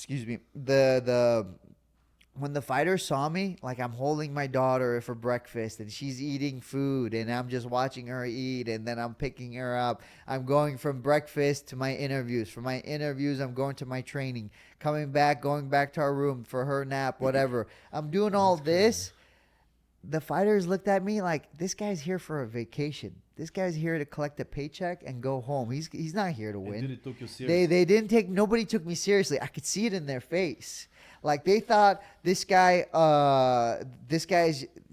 excuse me, the when the fighters saw me, like I'm holding my daughter for breakfast and she's eating food and I'm just watching her eat and then I'm picking her up. I'm going from breakfast to my interviews. From my interviews, I'm going to my training, coming back, going back to our room for her nap, whatever. I'm doing all this. The fighters looked at me like, this guy's here for a vacation. This guy's here to collect a paycheck and go home. He's not here to win. They didn't take you seriously. They didn't take, nobody took me seriously. I could see it in their face. Like they thought this guy's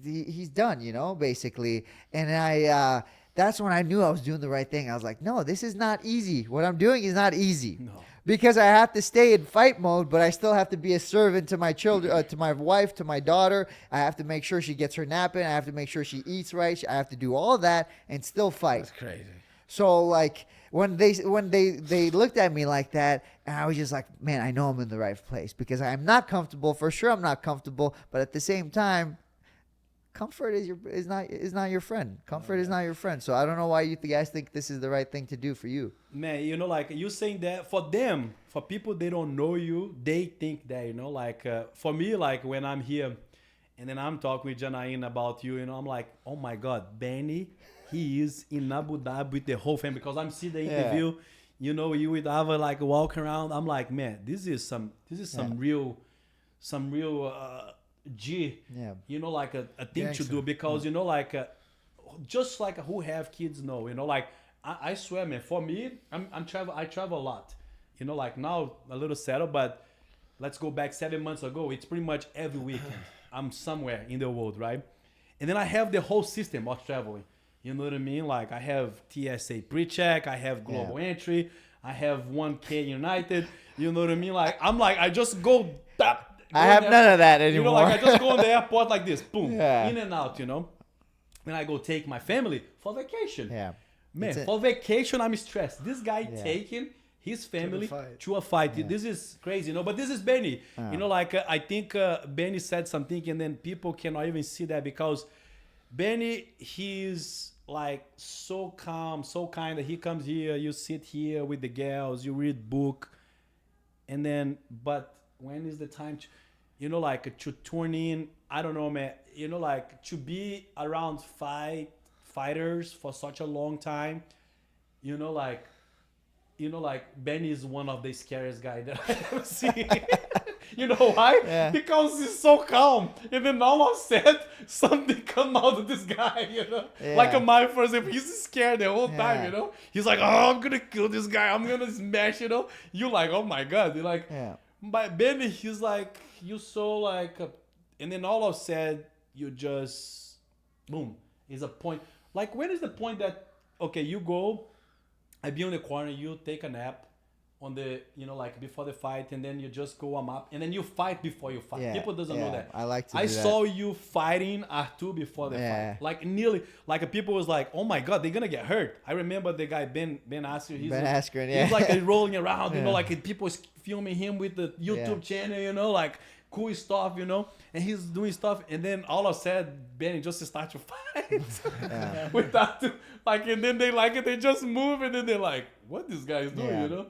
he's done, you know, basically. And that's when I knew I was doing the right thing. I was like, no, this is not easy. What I'm doing is not easy. No. Because I have to stay in fight mode, but I still have to be a servant to my children, to my wife, to my daughter. I have to make sure she gets her nap in. I have to make sure she eats right. I have to do all of that and still fight. That's crazy. So like when they looked at me like that, and I was just like, man, I know I'm in the right place because I'm not comfortable. For sure, I'm not comfortable, but at the same time, comfort is not your friend. Comfort is not your friend. So I don't know why you guys think this is the right thing to do for you. Man, you know, like you saying that for them, for people they don't know you, they think that, you know, like for me, like when I'm here and then I'm talking with Janaína about you, you know, I'm like, oh my God, Benny, he is in Abu Dhabi with the whole family because I'm seeing the interview, you know, you with Ava like walking around. I'm like, man, this is some real G, you know, like a thing to do because, you know, like just like who have kids know, you know, like I swear, man, for me, I travel a lot, you know, like now a little settled, but let's go back 7 months ago. It's pretty much every weekend I'm somewhere in the world, right? And then I have the whole system of traveling. You know what I mean? Like I have TSA pre-check, I have global entry, I have 1K United. You know what I mean? Like I just go. I have none of that anymore. You know, like I just go in the airport like this, boom, in and out. You know. Then I go take my family for vacation. Yeah. Man, for vacation I'm stressed. This guy taking his family to a fight. Yeah. This is crazy, you know. But this is Benny. You know, like I think Benny said something, and then people cannot even see that because Benny, he's like so calm, so kind. He comes here, you sit here with the girls, you read book, and then but when is the time to, you know, like to turn in? I don't know, man. You know, like to be around fighters for such a long time. You know, like Benny is one of the scariest guys that I ever seen. You know why? Yeah. Because he's so calm. And then all of a sudden, something come out of this guy, you know? Yeah. Like a Mike, for example, he's scared the whole time, you know? He's like, oh, I'm going to kill this guy. I'm going to smash, you know? You're like, oh my God. You're like, but Benny, he's like, you so like, and then all of a sudden, you just, boom, is a point. Like, when is the point that, okay, you go, I be on the corner, you take a nap on the, you know, like before the fight, and then you just go warm up, and then you fight before you fight. People doesn't know that. I like to I do that. saw you fighting Artur before the fight. Like nearly, like people was like, oh my God, they're gonna get hurt. I remember the guy, Ben Askren. He's like rolling around, you know, like people was filming him with the YouTube channel, you know, like cool stuff, you know, and he's doing stuff, and then all of a sudden, Benny just start to fight without like, and then they like it, they just move, and then they're like, what this guy is doing, you know?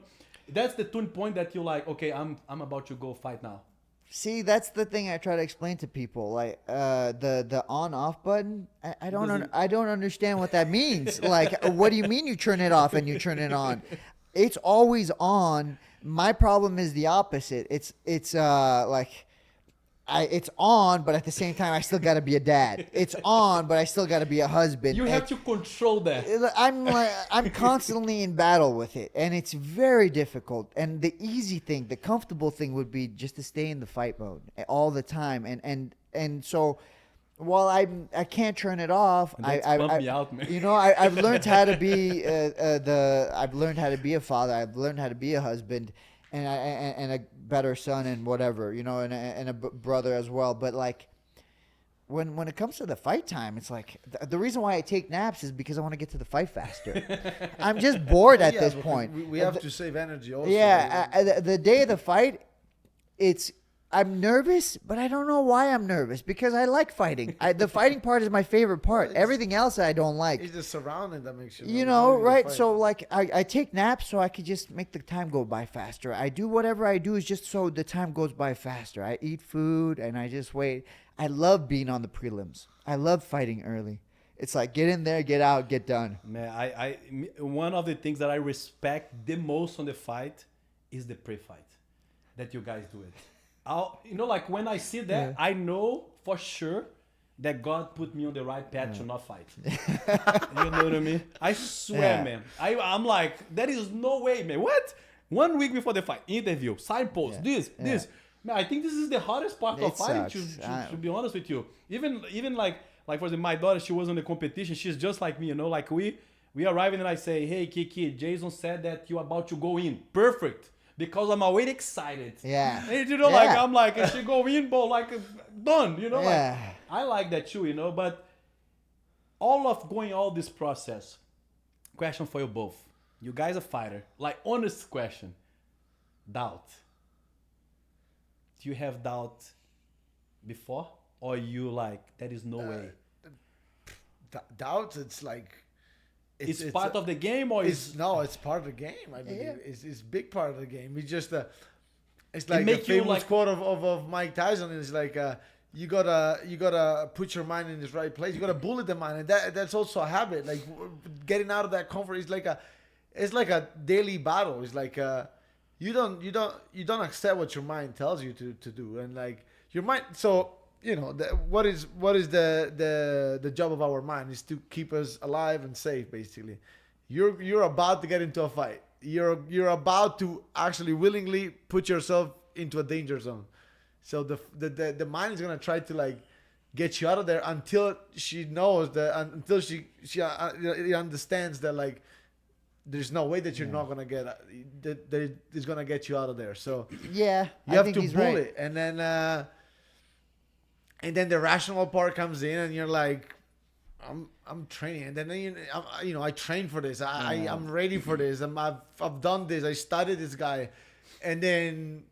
That's the turn point that you're like, okay, I'm about to go fight now. See, that's the thing I try to explain to people. Like the on off button, I don't understand what that means. Like, what do you mean you turn it off and you turn it on? It's always on. My problem is the opposite. It's like. It's on, but at the same time, I still got to be a dad. It's on, but I still got to be a husband. You have to control that. I'm constantly in battle with it, and it's very difficult. And the easy thing, the comfortable thing would be just to stay in the fight mode all the time. And so while I can't turn it off, me out, man. You know, I've learned how to be I've learned how to be a father. I've learned how to be a husband. And a better son and whatever, you know, and a brother as well. But like when it comes to the fight time, it's like the reason why I take naps is because I want to get to the fight faster. I'm just bored at this point. We have to save energy also. Yeah, the day of the fight, it's I'm nervous, but I don't know why I'm nervous because I like fighting. The fighting part is my favorite part. Everything else I don't like. It's the surrounding that makes you. You know, right? So like I take naps so I could just make the time go by faster. I do whatever I do is just so the time goes by faster. I eat food and I just wait. I love being on the prelims. I love fighting early. It's like get in there, get out, get done. Man, one of the things that I respect the most on the fight is the pre-fight that you guys do it. Like when I see that, I know for sure that God put me on the right path to not fight. You know what I mean? I swear, man. I'm like, there is no way, man. What? 1 week before the fight, interview, signpost, this. Man, I think this is the hardest part of fighting, to be honest with you. Even like for example, my daughter, she was on the competition. She's just like me, you know. Like we arrive and I say, hey, Kiki, Jason said that you're about to go in. Perfect. Because I'm already excited. Yeah. And, you know, like, I'm like, if she go in, bro, like, done, you know? Yeah. Like, I like that too, you know? But all this process, question for you both. You guys are fighter. Like, honest question. Doubt. Do you have doubt before? Or you like, there is no way? Doubt, it's like... It's part of the game, or it's part of the game. I believe it's big part of the game. It's just it's like the famous quote of Mike Tyson. It's like you gotta put your mind in the right place. You gotta bully the mind, and that's also a habit. Like getting out of that comfort is like a daily battle. It's like you don't accept what your mind tells you to do, and like your mind. So you know what is the job of our mind is to keep us alive and safe. Basically, you're about to get into a fight. You're about to actually willingly put yourself into a danger zone. So the mind is gonna try to like get you out of there until she knows until she understands that like there's no way that you're not gonna get that is gonna get you out of there. So you have to bully it, and then the rational part comes in, and you're like, I'm training, and then I train for this. I'm ready for this. I've done this. I studied this guy, and then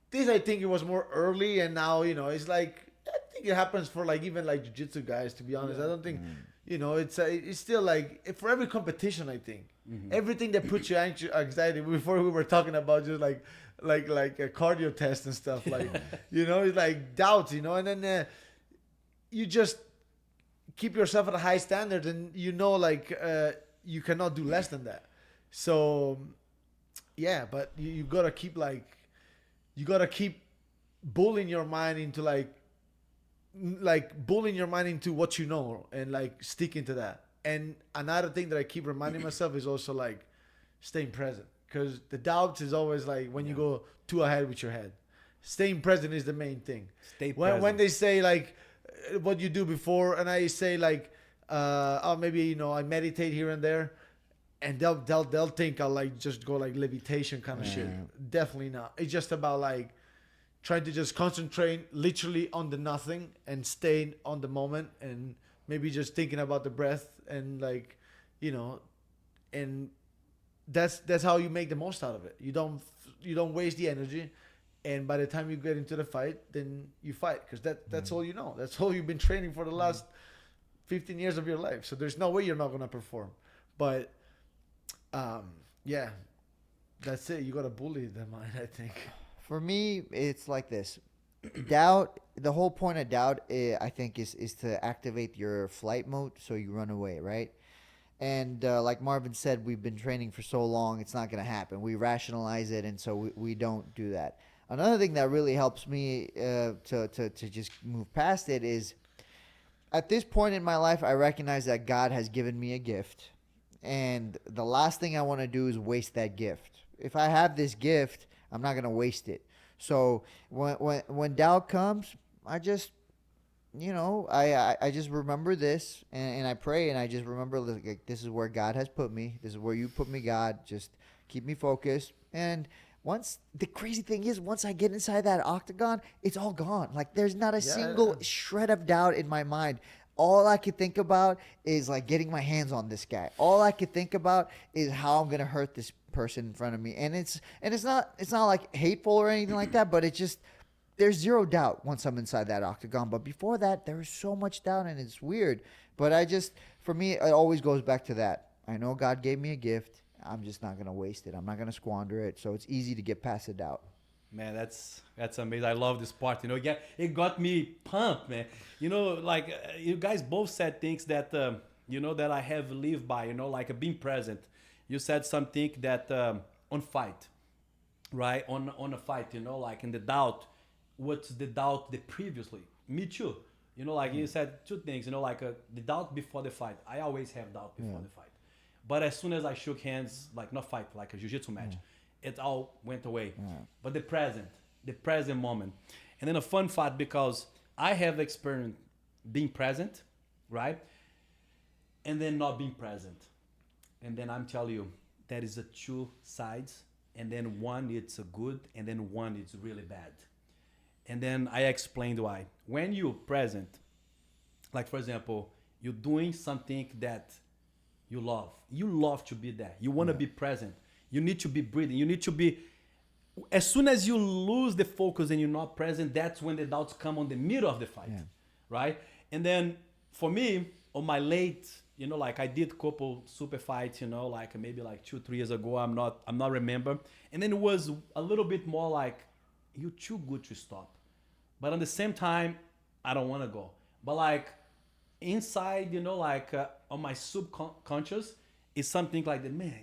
this I think it was more early, and now it's like I think it happens for like even like jiu-jitsu guys. To be honest, I don't think it's still like for every competition. I think everything that puts you anxiety. Before we were talking about just like a cardio test and stuff like it's like doubts, and then. You just keep yourself at a high standard, and you cannot do less than that. So but you gotta keep bullying your mind into bullying your mind into what you know, and like sticking to that. And another thing that I keep reminding myself is also like staying present, because the doubts is always like when you go too ahead with your head. Staying present is the main thing. Stay present. When they say like what you do before, and I say like maybe I meditate here and there, and they'll think I'll like just go like levitation kind of shit. Definitely not. It's just about like trying to just concentrate literally on the nothing and staying on the moment, and maybe just thinking about the breath, and like and that's how you make the most out of it. You don't waste the energy. And by the time you get into the fight, then you fight, because that's all you know. That's all you've been training for the last 15 years of your life. So there's no way you're not going to perform. But, that's it. You got to bully the mind, I think. For me, it's like this. Doubt, the whole point of doubt, I think, is to activate your flight mode so you run away, right? And like Marvin said, we've been training for so long, it's not going to happen. We rationalize it, and so we don't do that. Another thing that really helps me to just move past it is, at this point in my life, I recognize that God has given me a gift, and the last thing I want to do is waste that gift. If I have this gift, I'm not going to waste it. So when doubt comes, I just I just remember this, and I pray, and I just remember like, this is where God has put me. This is where you put me, God. Just keep me focused. And the crazy thing is, once I get inside that octagon, it's all gone. Like there's not a single shred of doubt in my mind. All I could think about is like getting my hands on this guy. All I could think about is how I'm gonna hurt this person in front of me. And it's not like hateful or anything like that, but it's just there's zero doubt once I'm inside that octagon. But before that, there is so much doubt, and it's weird. But for me, it always goes back to that. I know God gave me a gift. I'm just not going to waste it. I'm not going to squander it. So it's easy to get past the doubt. Man, that's amazing. I love this part. You know, it got me pumped, man. You know, like you guys both said things that, you know, that I have lived by, you know, like being present. You said something that on fight, right? On a fight, you know, like in the doubt. What's the doubt the previously? Me too. You know, like you said two things, you know, like the doubt before the fight. I always have doubt before the fight. But as soon as I shook hands, like not fight, like a jiu-jitsu match, it all went away. But the present moment. And then a fun fact, because I have experienced being present, right? And then not being present. And then I'm telling you, there is a two sides. And then one, it's a good, and then one, it's really bad. And then I explained why. When you're present, like for example, you're doing something that you love to be there. You want to be present. You need to be breathing. You need to be, as soon as you lose the focus and you're not present, that's when the doubts come on the middle of the fight, right? And then for me, on my late, you know, like I did a couple super fights, you know, like maybe like 2-3 years ago, I'm not remember. And then it was a little bit more like, you're too good to stop. But at the same time, I don't want to go. But like inside, you know, like on my subconscious, is something like that, man,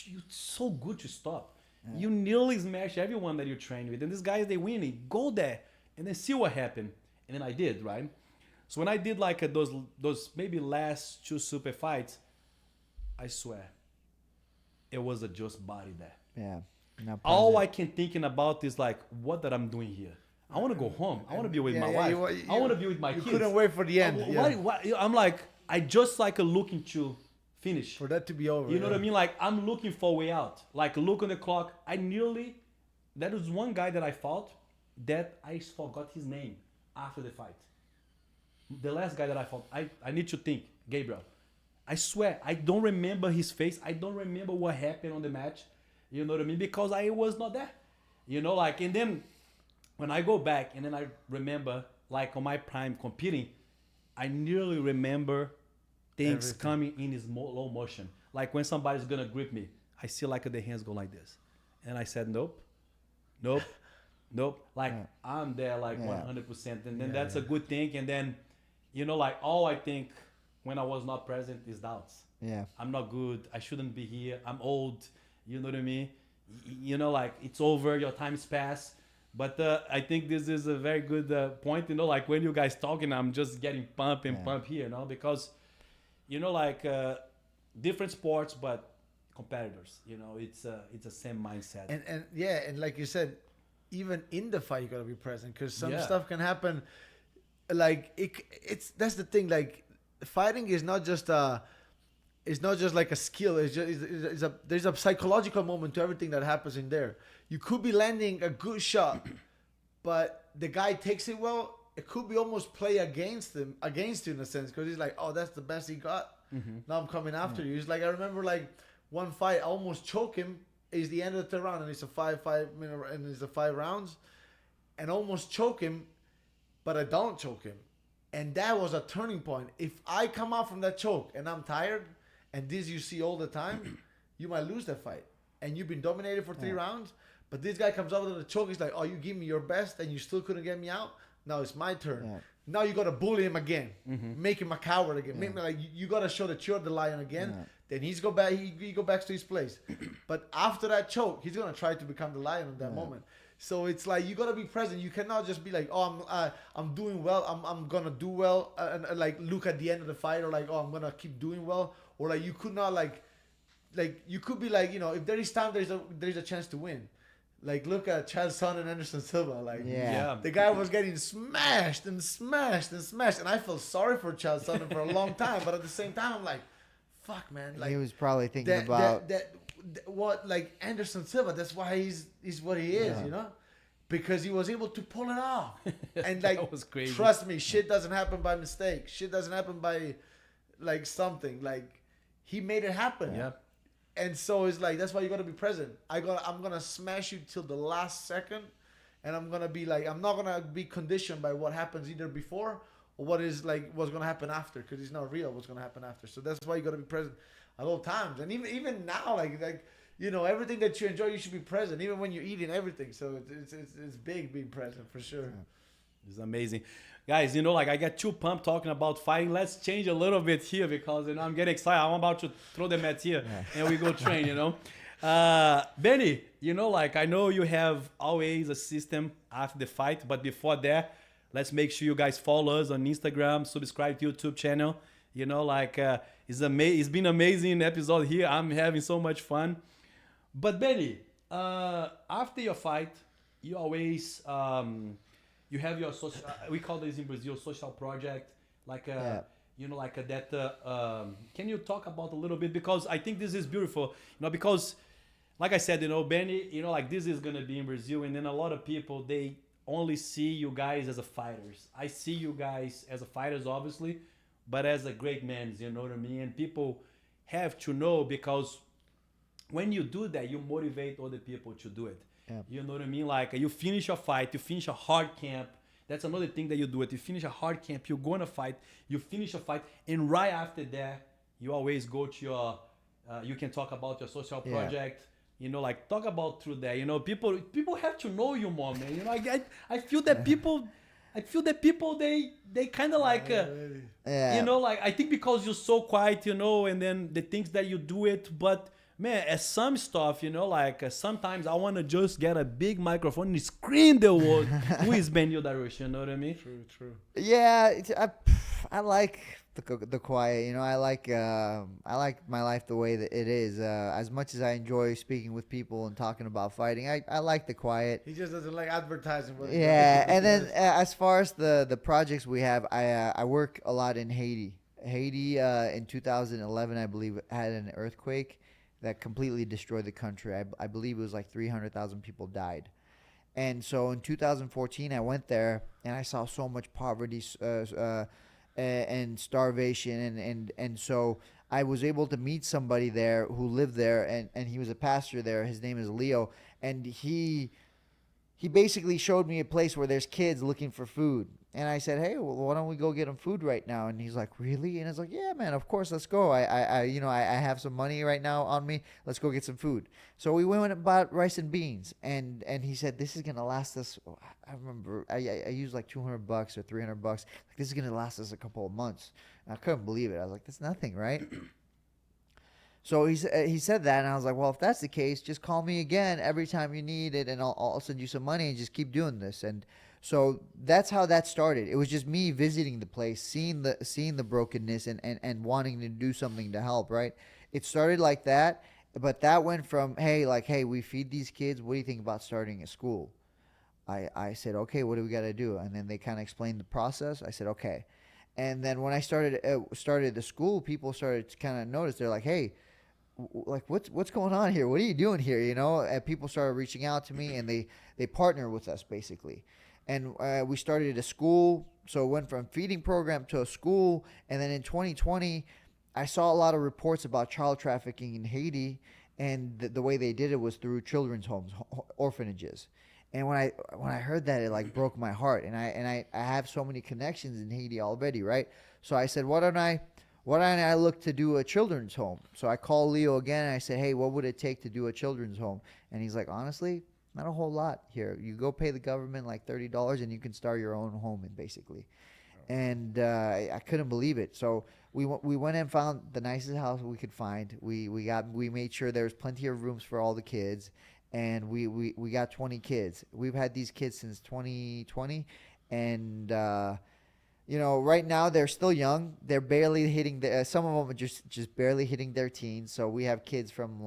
you're so good to stop. You nearly smash everyone that you train with. And these guys, they winning. Go there and then see what happened. And then I did, right? So when I did like those maybe last 2 super fights, I swear, it was a just body there. Yeah. All I can thinking about is like, what that I'm doing here. I want to go home. I want to be with my wife. I want to be with my kids. You couldn't wait for the end. I'm like, I just like looking to finish. For that to be over. You know what I mean? Like, I'm looking for a way out. Like, look on the clock. There was one guy that I fought that I forgot his name after the fight. The last guy that I fought, I need to think, Gabriel. I swear, I don't remember his face. I don't remember what happened on the match. You know what I mean? Because I was not there. You know, like, and then when I go back and then I remember, like on my prime competing, I nearly remember things coming in his low motion. Like when somebody's gonna grip me, I see like the hands go like this. And I said, nope. Like I'm there like 100%. And then that's a good thing. And then, you know, like all I think when I was not present is doubts. Yeah. I'm not good. I shouldn't be here. I'm old. You know what I mean? You know, like it's over. Your time's passed. But I think this is a very good point, you know, like when you guys talking, I'm just getting pump here, you know, because, you know, like different sports, but competitors, you know, it's the same mindset. And like you said, even in the fight, you gotta be present because some stuff can happen. Like that's the thing. Like fighting is not just it's not just like a skill. There's a psychological moment to everything that happens in there. You could be landing a good shot, but the guy takes it well. It could be almost play against you in a sense, because he's like, oh, that's the best he got. Now I'm coming after you. It's like, I remember like one fight, I almost choke him. It's the end of the third round, and it's a 5-minute, and it's a 5 rounds, and almost choke him, but I don't choke him. And that was a turning point. If I come out from that choke and I'm tired, and this you see all the time, you might lose that fight. And you've been dominated for 3 rounds, but this guy comes out with a choke. He's like, oh, you give me your best and you still couldn't get me out? Now it's my turn. Yeah. Now you got to bully him again. Make him a coward again. Make me like, you got to show that you're the lion again. Then he go back to his place. But after that choke, he's going to try to become the lion at that moment. So it's like, you got to be present. You cannot just be like, oh, I'm doing well. I'm going to do well. And like look at the end of the fight, or like, oh, I'm going to keep doing well. Or like, you could not like you could be like, you know, if there is time, there's a chance to win. Like look at Chael Sonnen and Anderson Silva. Like the guy was getting smashed and smashed and smashed, and I felt sorry for Chael Sonnen for a long time. But at the same time, I'm like, fuck, man. Like he was probably thinking about what, like Anderson Silva. That's why he's what he is, you know, because he was able to pull it off. And like, that was crazy. Trust me, shit doesn't happen by mistake. Shit doesn't happen by like something. Like he made it happen. Yeah. And so it's like, that's why you got to be present. I'm going to smash you till the last second. and I'm gonna be like, I'm not gonna be conditioned by what happens either before or what's gonna happen after, because it's not real what's gonna happen after. So that's why you gotta be present at all times. And even now, like everything that you enjoy, you should be present, even when you're eating everything. So it's big being present for sure. It's amazing. Guys, I get too pumped talking about fighting. Let's change a little bit here because, I'm getting excited. I'm about to throw the mat here and we go train, Benny, I know you have always a system after the fight, but before that, let's make sure you guys follow us on Instagram, subscribe to YouTube channel. It's been amazing episode here. I'm having so much fun. But Benny, after your fight, you always... you have your social, we call this in Brazil, social project, can you talk about a little bit? Because I think this is beautiful, because like I said, Benny, this is going to be in Brazil, and then a lot of people, they only see you guys as a fighters. I see you guys as a fighters, obviously, but as a great man, you know what I mean? And people have to know, because when you do that, you motivate other people to do it. Yeah. You know what I mean? You finish a fight, you finish a hard camp. That's another thing that you do. You finish a hard camp, you go on a fight, you finish a fight, and right after that, you always go to your, you can talk about your social project. Talk about through that. People have to know you more, man. I feel that people, they kind of I think because you're so quiet, and then the things that you do it, but man, as some stuff, sometimes I want to just get a big microphone and scream the word, who is Beneil Dariush, you know what I mean? True. Yeah, I like the quiet, I like my life the way that it is. As much as I enjoy speaking with people and talking about fighting, I like the quiet. He just doesn't like advertising. Yeah, and then as far as the projects we have, I work a lot in Haiti. Haiti in 2011, I believe, had an earthquake that completely destroyed the country. I believe it was 300,000 people died. And so in 2014, I went there and I saw so much poverty and starvation. And so I was able to meet somebody there who lived there, and he was a pastor there. His name is Leo. And he basically showed me a place where there's kids looking for food. And I said, hey, well, why don't we go get them food right now? And he's like, really? And I was like, yeah, man, of course, let's go. I have some money right now on me. Let's go get some food. So we went and bought rice and beans. And he said, this is going to last us. I remember I used $200 or $300. This is going to last us a couple of months. And I couldn't believe it. I was like, that's nothing, right? So he said that, and I was like, well, if that's the case, just call me again every time you need it, and I'll send you some money and just keep doing this. And so that's how that started. It was just me visiting the place, seeing the brokenness and wanting to do something to help, right? It started like that, but that went from, hey, we feed these kids. What do you think about starting a school? I said, okay, what do we got to do? And then they kind of explained the process. I said, okay. And then when I started the school, people started to kind of notice. They're like, hey, what's going on here? What are you doing here? And people started reaching out to me, and they partner with us basically. And we started a school. So it went from feeding program to a school. And then in 2020, I saw a lot of reports about child trafficking in Haiti, and the way they did it was through children's homes, orphanages. And when I heard that, it broke my heart. And I have so many connections in Haiti already, right? So I said, why don't I look to do a children's home? So I called Leo again, and I said, hey, what would it take to do a children's home? And he's like, honestly, not a whole lot here. You go pay the government $30, and you can start your own home, basically. And I couldn't believe it. So we went and found the nicest house we could find. We made sure there was plenty of rooms for all the kids, and we got 20 kids. We've had these kids since 2020, and right now they're still young. They're barely hitting some of them are just barely hitting their teens. So we have kids from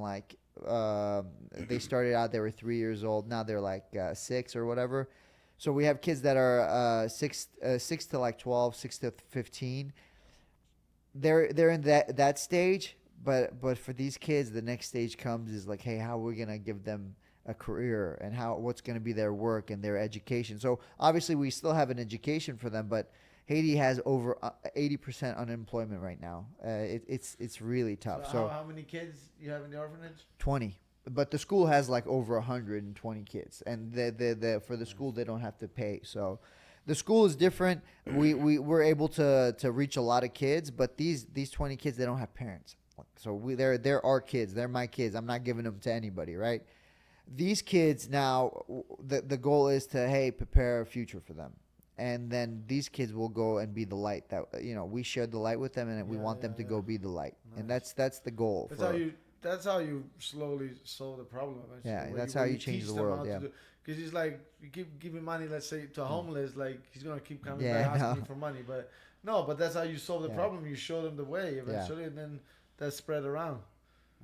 they started out, they were 3 years old. Now they're 6 or whatever. So we have kids that are 6 to 12, 6 to 15. They're in that stage. But for these kids, the next stage comes is hey, how are we gonna give them a career, and what's gonna be their work and their education? So obviously we still have an education for them, but Haiti has over 80% unemployment right now. It's really tough. So how many kids you have in the orphanage? 20. but the school has like over 120 kids, and the for the school they don't have to pay. So the school is different. We're able to reach a lot of kids, but these 20 kids, they don't have parents. So they're our kids. They're my kids. I'm not giving them to anybody, right? These kids now, the goal is to prepare a future for them. And then these kids will go and be the light that we shared the light with them, and we want them to go be the light. Nice. And that's the goal. That's how you slowly solve the problem. Actually. Yeah, that's how you change the world. Yeah, because it's like you keep giving money, let's say to a homeless, like he's gonna keep coming back asking you for money. But that's how you solve the problem. You show them the way eventually, and then that spread around.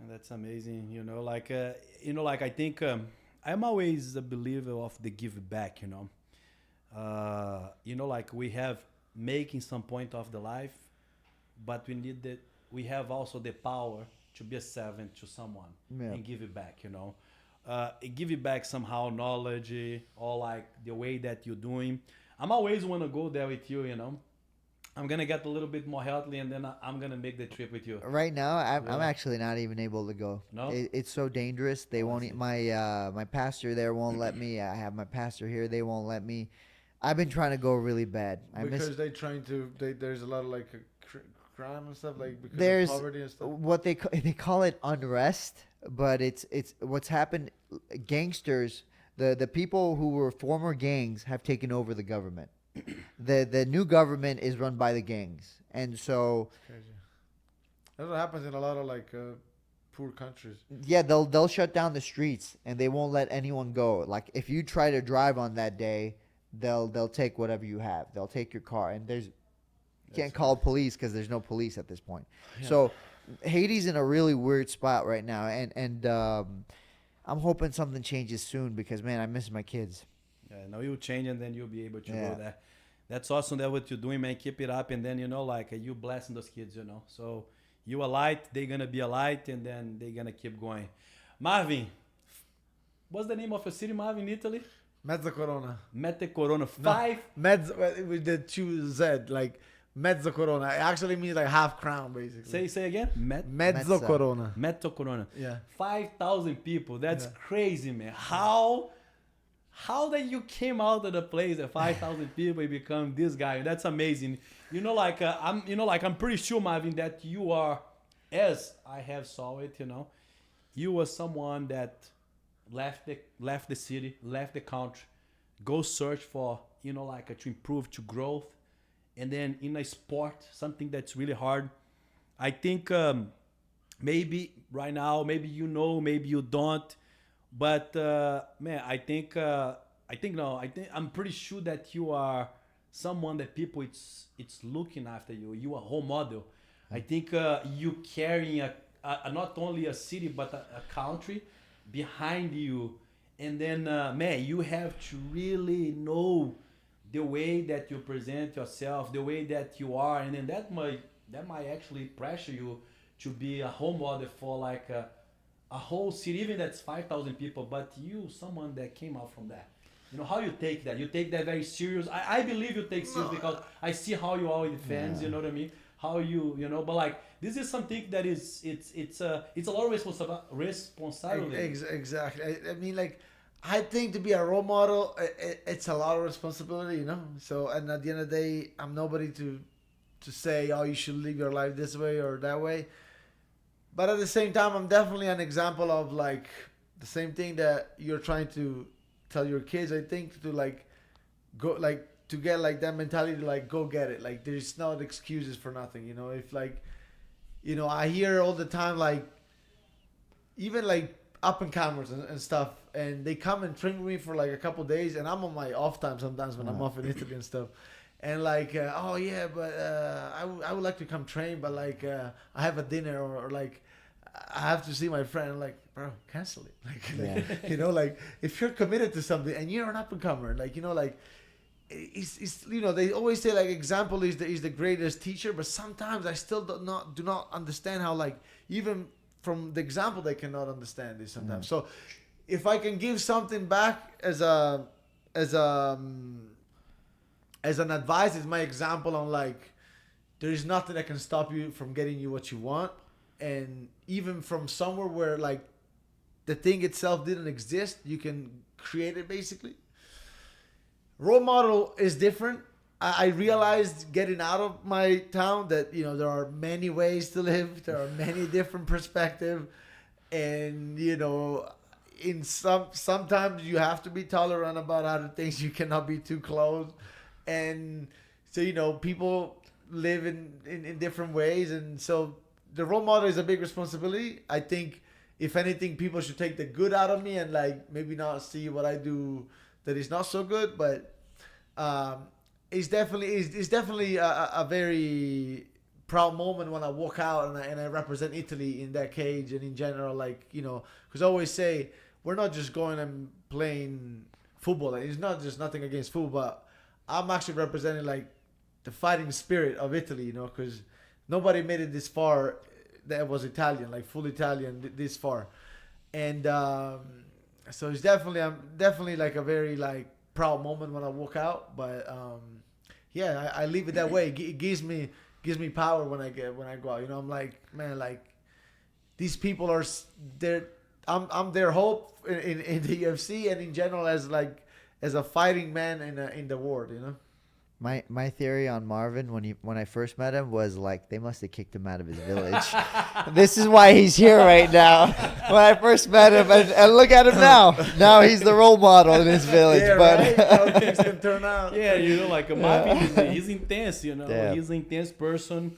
And that's amazing. I think I'm always a believer of the give back. We have making some point of the life, but we have also the power to be a servant to someone and give it back, give it back somehow, knowledge or like the way that you're doing. I'm always want to go there with you, I'm going to get a little bit more healthy, and then I'm going to make the trip with you. Right now, I'm actually not even able to go. No? It's so dangerous. They won't, my pastor there won't let me. I have my pastor here. They won't let me. I've been trying to go really bad. Because there's a lot of like crime and stuff, like because of poverty and stuff. What they call it unrest, but it's what's happened. Gangsters, the people who were former gangs have taken over the government. The new government is run by the gangs, and so crazy. That's what happens in a lot of like poor countries. Yeah, they'll shut down the streets and they won't let anyone go. Like if you try to drive on that day, they'll take whatever you have. They'll take your car, and you can't call police because there's no police at this point. Yeah. So Haiti's in a really weird spot right now, and I'm hoping something changes soon because man, I miss my kids. Yeah, now you'll change and then you'll be able to go there. That's awesome that what you're doing, man. Keep it up, and then you blessing those kids, So you a light, they're gonna be a light, and then they're gonna keep going. Marvin, what's the name of your city, Marvin, in Italy? Mezzocorona. Mezzocorona. With the 2Z, like Mezzocorona. It actually means like half crown, basically. Say again. Mezzocorona. Mezzocorona. Yeah. 5,000 people. That's crazy, man. How that you came out of the place at 5,000 people and become this guy? That's amazing. I'm pretty sure, Marvin, that you are, as I have saw it, you were someone that left the city, left the country, go search for, to improve, to growth, and then in a sport, something that's really hard. I think maybe right now, maybe maybe you don't. But man, I'm pretty sure that you are someone that people it's looking after you. You are a role model. I think you carrying a not only a city but a country behind you, and then man, you have to really know the way that you present yourself, the way that you are, and then that might actually pressure you to be a role model for like a whole city, even that's 5,000 people, but someone that came out from that. How you take that? You take that very serious. I believe you take serious because I see how you are with the fans, you know what I mean? How but like, this is something that it's a lot of responsibility. Exactly. I mean, like, I think to be a role model, it's a lot of responsibility, So, and at the end of the day, I'm nobody to say, oh, you should live your life this way or that way. But at the same time, I'm definitely an example of like the same thing that you're trying to tell your kids. I think to like go like to get like that mentality to like go get it. Like there's no excuses for nothing. If like I hear all the time like even like up and comers and stuff, and they come and train with me for like a couple of days, and I'm on my off time sometimes when I'm off in Italy and stuff. And like, oh yeah, but I would like to come train, but like I have a dinner or like I have to see my friend. I'm like, bro, cancel it. Like, like if you're committed to something and you're an up and comer, like like it's they always say like example is the greatest teacher, but sometimes I still do not understand how like even from the example they cannot understand this sometimes. So if I can give something back as an advice, is my example on like there is nothing that can stop you from getting you what you want, and even from somewhere where like the thing itself didn't exist. You can create it basically. Role model is different. I realized getting out of my town that, you know, there are many ways to live. There are many different perspectives. And, you know, sometimes you have to be tolerant about other things. You cannot be too close. And so, you know, people live in different ways. And so the role model is a big responsibility. I think, if anything, people should take the good out of me and, like, maybe not see what I do that is not so good. But it's definitely a very proud moment when I walk out and I represent Italy in that cage, and in general, like, you know, because I always say we're not just going and playing football. Like, it's not just nothing against football, but I'm actually representing, like, the fighting spirit of Italy, you know, because nobody made it this far that was Italian, like full Italian this far. And so it's definitely like a very, like, proud moment when I walk out. But yeah, I leave it that way. It gives me power when I go out. You know, I'm like, man, like, these people are there. I'm their hope in the UFC and in general as a fighting man in the world. You know. My theory on Marvin when I first met him was, like, they must have kicked him out of his village. This is why he's here right now. When I first met him, and look at him now. Now he's the role model in his village. Yeah, but right? How things can turn out. Yeah, you know, like Marvin, he's intense. You know, Yeah. he's an intense person.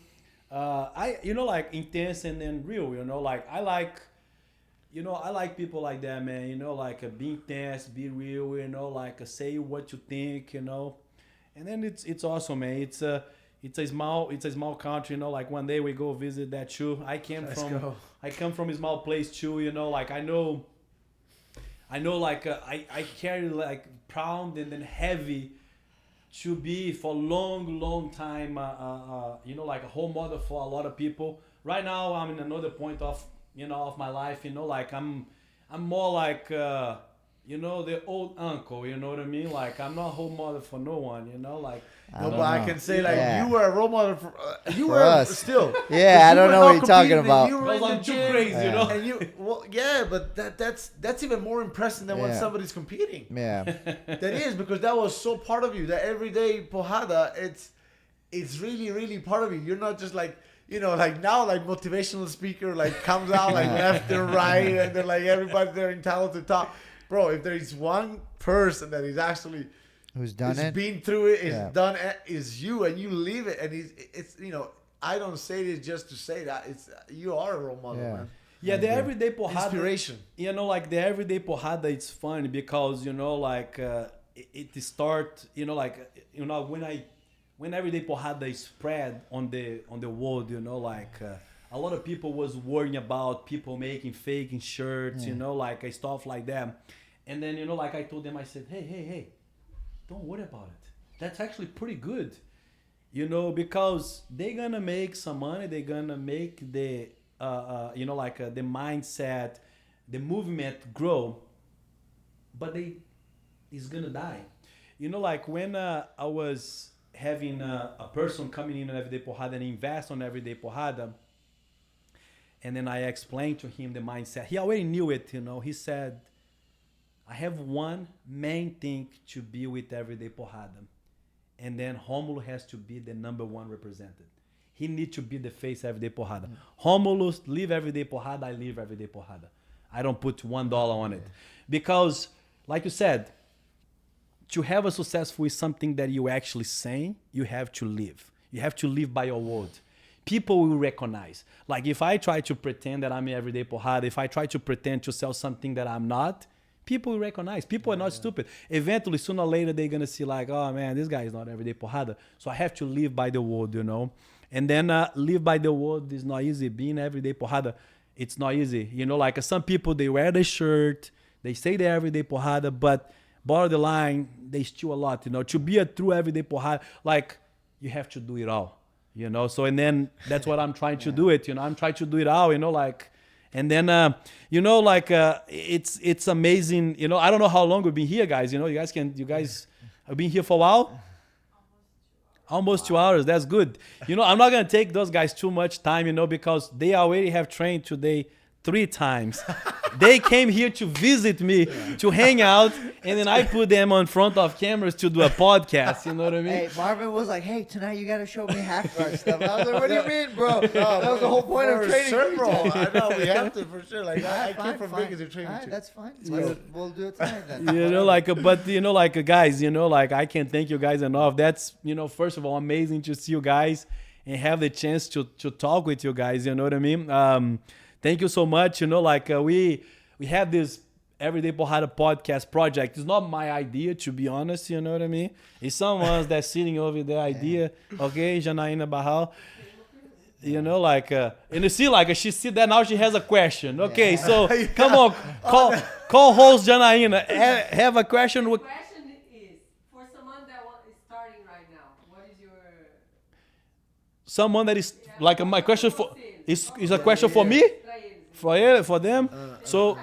Like, intense and then real. You know, like I like people like that, man. You know, like be intense, be real. You know, like say what you think. You know. And then it's awesome, man. It's a small country, you know. Like one day we go visit that too. I come from a small place too, you know. Like I know. Like I carry, like, proud and then heavy to be for long time. You know, like a whole mother for a lot of people. Right now I'm in another point of my life. You know, like I'm more like. You know, the old uncle, you know what I mean? Like, I'm not a whole mother for no one, you know? Like, I can say, like, Yeah. you were a role model for you For were us. still. Yeah, I don't know what you're talking about. because I'm too crazy, you know? And but that's even more impressive than when Yeah. somebody's competing. yeah, That is, because that was so part of you. That everyday Porrada, it's really, really part of you. You're not just like, you know, like now, like motivational speaker, like comes out like left and right, and then like everybody they're entitled to talk. Bro, if there is one person that is actually who's done it? been through it, done it, is you, and you live it, and it's you know, I don't say this just to say that. It's you are a role model, man. Yeah, the everyday Porrada. Inspiration. You know, like the everyday Porrada, it's fun because, you know, like it start, you know, like, you know, when everyday Porrada is spread on the world, you know, like a lot of people was worrying about people making fake shirts, you know, like stuff like that. And then, you know, like I told them, I said, hey, don't worry about it. That's actually pretty good, you know, because they're going to make some money. They're going to make the, you know, like the mindset, the movement grow, but it's going to die. You know, like when I was having a person coming in on Everyday Porrada and invest on Everyday Porrada, and then I explained to him the mindset. He already knew it, you know. He said, I have one main thing to be with Everyday Porrada. And then Romulo has to be the number one represented. He needs to be the face Everyday Porrada. Romulo live Everyday Porrada, I live Everyday Porrada. I don't put $1 on it. Because, like you said, to have a successful is something that you actually saying, you have to live. You have to live by your word. People will recognize. Like if I try to pretend that I'm an Everyday Porrada, if I try to pretend to sell something that I'm not, people will recognize. People are not stupid. Eventually, sooner or later, they're going to see like, oh man, this guy is not Everyday Porrada. So I have to live by the word, you know. And then live by the word is not easy. Being Everyday Porrada, it's not easy. You know, like some people, they wear the shirt, they say they're Everyday Porrada, but borderline, they steal a lot, you know. To be a true Everyday Porrada, like you have to do it all. You know, so and then that's what I'm trying to do it. You know, I'm trying to do it all. You know, like, and then you know, like it's amazing. You know, I don't know how long we've been here, guys. You know, you guys have been here for a while. Almost 2 hours. That's good. You know, I'm not gonna take those guys too much time. You know, because they already have trained today 3 times. They came here to visit me, to hang out, and then I put them on front of cameras to do a podcast. You know what I mean? Hey, Marvin was like, "Hey, tonight you gotta show me half guard stuff." I was like, "What do you mean, bro? That was the whole point of training." Sure, bro. I know we have to for sure. Like I came from Vegas to train too. That's fine. We'll do it tonight then. You know, but you know, guys, you know, I can't thank you guys enough. That's, you know, first of all, amazing to see you guys and have the chance to talk with you guys. You know what I mean? Thank you so much. You know, we have this Everyday Porrada podcast project. It's not my idea, to be honest. You know what I mean? It's someone's that's sitting over the idea. Okay, Janaína Barral. You know, and you see, she see that now she has a question. Okay, so come on, call host Janaína. Have a question. The question is, for someone that is starting right now, what is your... Someone that is, my question for... Is a question for me? For them? So...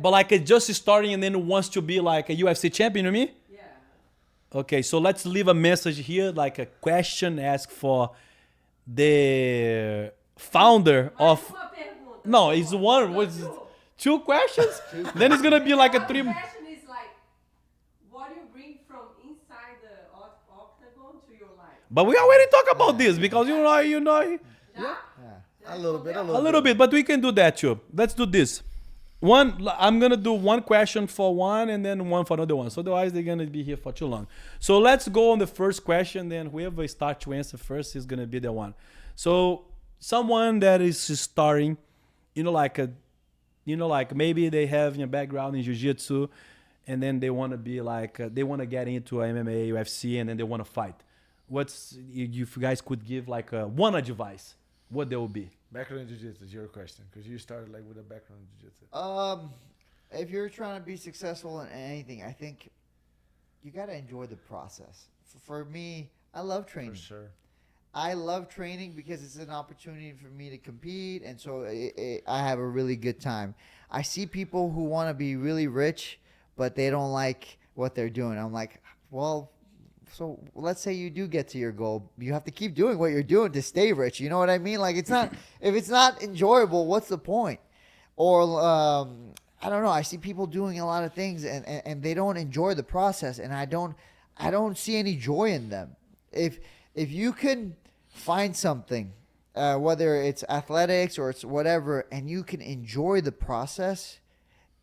But just starting and then wants to be like a UFC champion, you know me? Yeah. Okay, so let's leave a message here, like a question asked for the founder of... No, it's one. What's 2 questions? Then it's gonna be like a 3. The question is what do you bring from inside the octagon to your life? But we already talked about this because you know. Yeah. A little bit. But we can do that too. Let's do this. I'm gonna do one question for one and then one for another one. So otherwise they're gonna be here for too long. So let's go on the first question. Then whoever starts to answer first is gonna be the one. So someone that is starting, maybe they have a background in jiu-jitsu, and then they want to be they want to get into MMA, UFC, and then they want to fight. If you guys could give one advice, what there will be? Background in jiu-jitsu is your question, because you started with a background in jiu-jitsu. If you're trying to be successful in anything, I think you got to enjoy the process. For me, I love training. For sure. I love training because it's an opportunity for me to compete, and so I have a really good time. I see people who want to be really rich, but they don't like what they're doing. I'm like, well, so let's say you do get to your goal. You have to keep doing what you're doing to stay rich. You know what I mean? It's not, if it's not enjoyable, what's the point? Or, I don't know. I see people doing a lot of things and they don't enjoy the process, and I don't see any joy in them. If you can find something, whether it's athletics or it's whatever, and you can enjoy the process,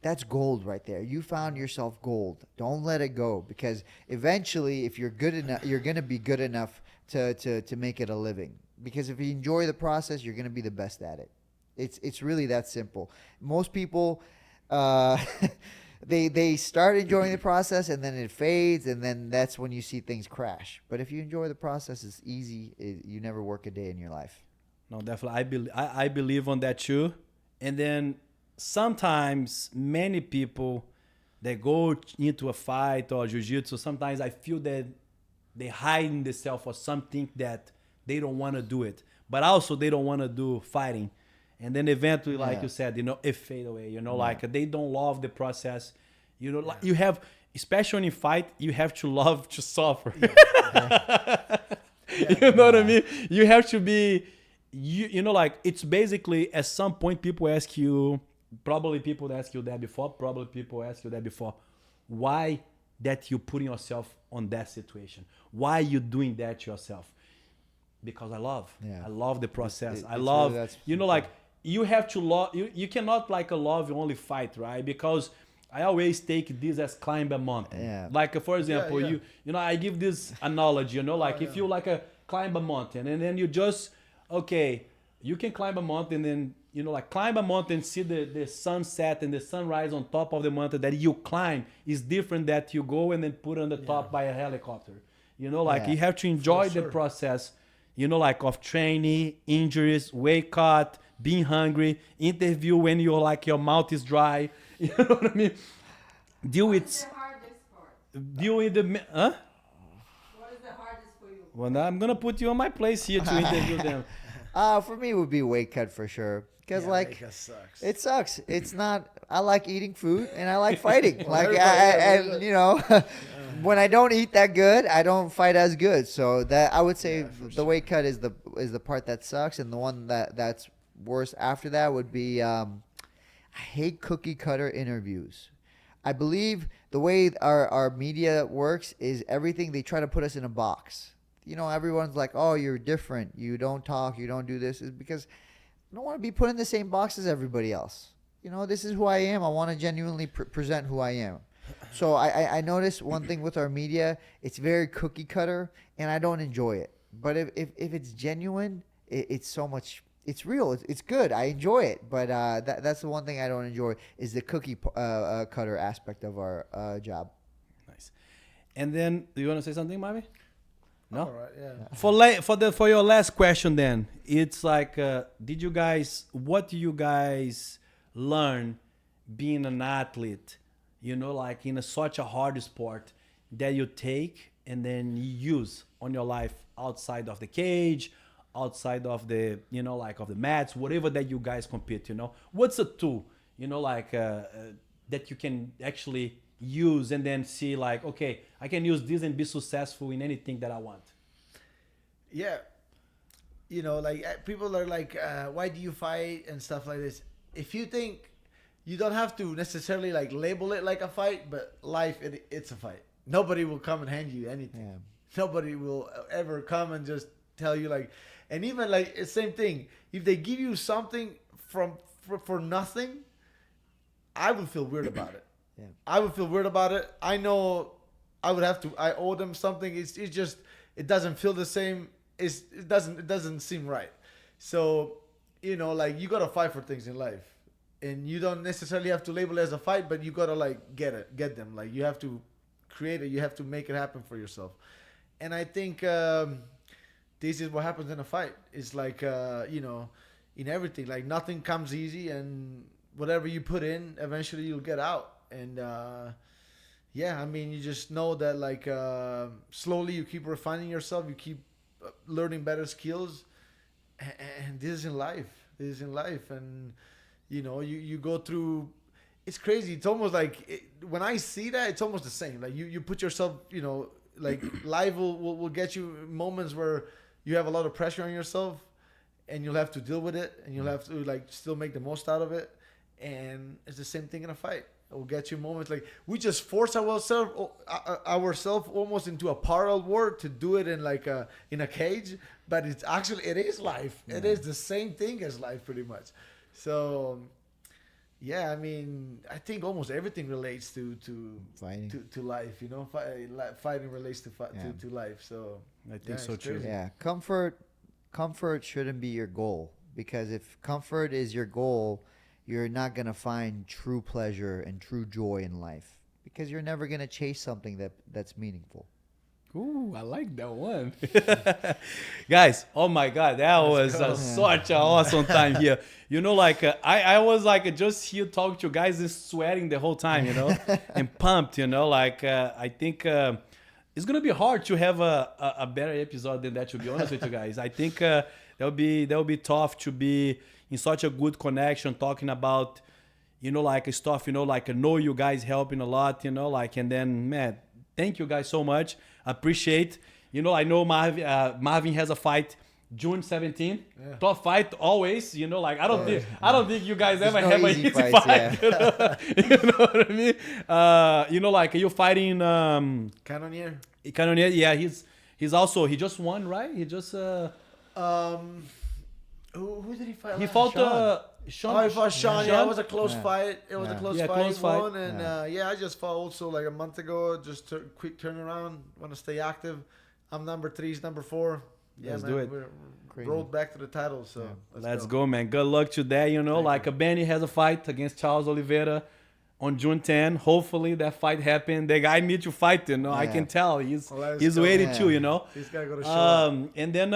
that's gold right there. You found yourself gold. Don't let it go, because eventually, if you're good enough, you're going to be good enough to make it a living. Because if you enjoy the process, you're going to be the best at it. It's really that simple. Most people, they start enjoying the process and then it fades, and then that's when you see things crash. But if you enjoy the process, it's easy. You never work a day in your life. No, definitely. I believe on that too. And then sometimes many people that go into a fight or jiu-jitsu, sometimes I feel that they hide in themselves for something that they don't want to do it, but also they don't want to do fighting. And then eventually, like you said, it fade away, they don't love the process. You have, especially in fight, you have to love to suffer. You know what I mean? You have to be, it's basically, at some point people ask you, probably people ask you that before, why that you putting yourself on that situation? Why you doing that to yourself? Because I love. Yeah. I love the process. I love, really, you have to love, you cannot love only fight, right? Because I always take this as climb a mountain. Yeah. For example, I give this analogy, if you climb a mountain and then you just, you can climb a mountain and climb a mountain, see the sunset and the sunrise on top of the mountain that you climb is different that you go and then put on the top by a helicopter. You have to enjoy the process, of training, injuries, weight cut, being hungry, interview when you're your mouth is dry. You know what I mean? What is the hardest part? Deal with the... Huh? What is the hardest for you? Well, now I'm going to put you on my place here to interview them. For me, it would be weight cut for sure. Because sucks. It sucks. It's not. I like eating food and I like fighting. When I don't eat that good, I don't fight as good. So that I would say the weight cut is the part that sucks, and the one that's worst after that would be I hate cookie cutter interviews. I believe the way our media works is everything they try to put us in a box. You know, everyone's like, oh, you're different. You don't talk. You don't do this. Is because I don't want to be put in the same box as everybody else. You know, this is who I am. I want to genuinely present who I am. So I noticed one thing with our media, it's very cookie cutter, and I don't enjoy it. But if it's genuine, it's so much. It's real. It's good. I enjoy it. But that's the one thing I don't enjoy is the cookie cutter aspect of our job. Nice. And then, do you want to say something, Marvin? No. All right. Yeah. For your last question, then it's like, what do you guys learn being an athlete? You know, like in such a hard sport that you take and then you use on your life outside of the cage, outside of the, you know, like of the mats, whatever that you guys compete, you know. What's a tool, you know, like that you can actually use and then see like, okay, I can use this and be successful in anything that I want? Yeah. You know, like people are like, why do you fight and stuff like this? If you think, you don't have to necessarily like label it like a fight, but life, it's a fight. Nobody will come and hand you anything. Yeah. Nobody will ever come and just tell you like, and even like it's same thing. If they give you something for nothing, I would feel weird about it. Yeah. I would feel weird about it. I know I owe them something. It's just, it doesn't feel the same. It doesn't seem right. So, you know, like you got to fight for things in life. And you don't necessarily have to label it as a fight, but you got to like get them. Like you have to create it. You have to make it happen for yourself. And I think this is what happens in a fight. It's like, you know, in everything, like nothing comes easy, and whatever you put in, eventually you'll get out. And yeah, I mean, you just know that like slowly you keep refining yourself. You keep learning better skills. And this is in life. And you know, you go through, it's crazy. It's almost like, when I see that, it's almost the same. Like you put yourself, you know, like life will get you moments where you have a lot of pressure on yourself and you'll have to deal with it and you'll have to like still make the most out of it. And it's the same thing in a fight. It will get you moments like we just force ourselves almost into a parallel world to do it in like in a cage, but it is life. Yeah. It is the same thing as life pretty much. So, yeah, I mean, I think almost everything relates to fighting, to life. You know, fighting relates to life. So I think so too. Yeah, comfort shouldn't be your goal, because if comfort is your goal, you're not gonna find true pleasure and true joy in life, because you're never gonna chase something that's meaningful. Ooh, I like that one. Guys, oh my God, that was such an awesome time here. You know, like I was like just here talking to you guys and sweating the whole time, you know, and pumped, you know, like I think it's going to be hard to have a better episode than that, to be honest with you guys. I think that would be tough to be in such a good connection, talking about, you know, like stuff, you know, like I know you guys helping a lot, you know, like, and then, man, thank you guys so much. Appreciate. You know, I know Marvin has a fight June 17. Yeah. Tough fight always. You know, like I don't think you guys ever have an easy fight. Yeah. You know what I mean? You know, like you're fighting Cannonier. Yeah, he just won, right? He just who did he fight? He fought Sean. Oh, he fought Sean. Yeah, it was a close fight. It was a close fight. Close fight. Won, and I just fought also like a month ago. Just quick turnaround. Want to stay active. I'm number 3. He's number 4. Yeah, let's man, do it. We're rolled back to the title. So let's go, man. Good luck to that. You know, like Benny has a fight against Charles Oliveira on June 10. Hopefully that fight happen. The guy needs to fight. You know, I can tell he's waiting too. You know, he's gotta go to show. And then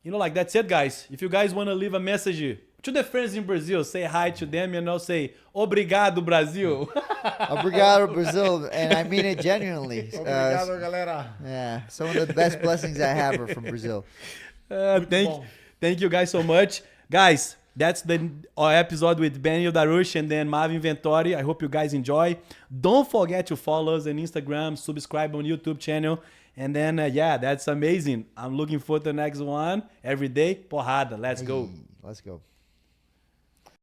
you know, like that's it, guys. If you guys want to leave a message to the friends in Brazil, say hi to them, you know, say obrigado, Brasil. Obrigado, Brazil. And I mean it genuinely. Obrigado, galera. Yeah, some of the best blessings I have are from Brazil. Thank you guys so much. Guys, that's our episode with Beneil Dariush and then Marvin Vettori. I hope you guys enjoy. Don't forget to follow us on Instagram, subscribe on YouTube channel. And then, that's amazing. I'm looking forward to the next one. Every day, Porrada. Let's go. Let's go.